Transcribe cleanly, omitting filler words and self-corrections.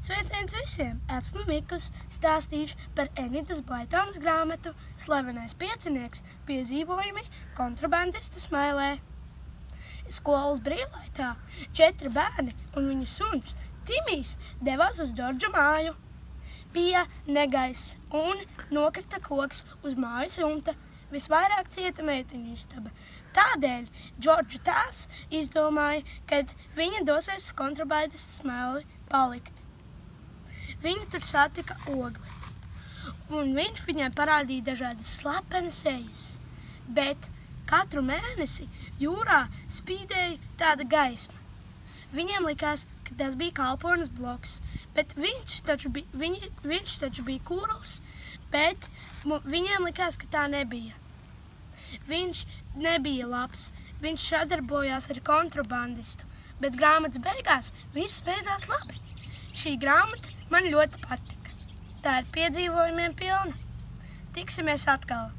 Sveiciens visiem! Esmu Mikus, stāstīšu par Enitas Blaitonas grāmatu Slavenais piecinieks piedzīvojumi kontrabandista Smailē. Skolas brīvlaikā 4 bērni un viņu suns Timijs devās uz Džordža māju. Bija negaiss un nokrita koks uz mājas jumta. Visvairāk cieta meiteņu istaba. Tādēļ Džordža tēvs izdomāja, kad viņa dosies uz kontrabandista Smaili palikt. Viņa tur satika Ogli, un viņš viņai parādīja dažādas slepenas ejas, bet katru mēnesi jūrā spīdēja tāda gaisma. Viņiem likās, ka tas bija kalpones bloks, bet viņš taču bija kurls, bet viņiem likās, ka tā nebija. Viņš nebija labs, viņš sadarbojās ar kontrabandistu, bet grāmatas beigās viss beidzās labi. Šī grāmata man ļoti patika. Tā ir piedzīvojumiem pilna. Tiksimies atkal!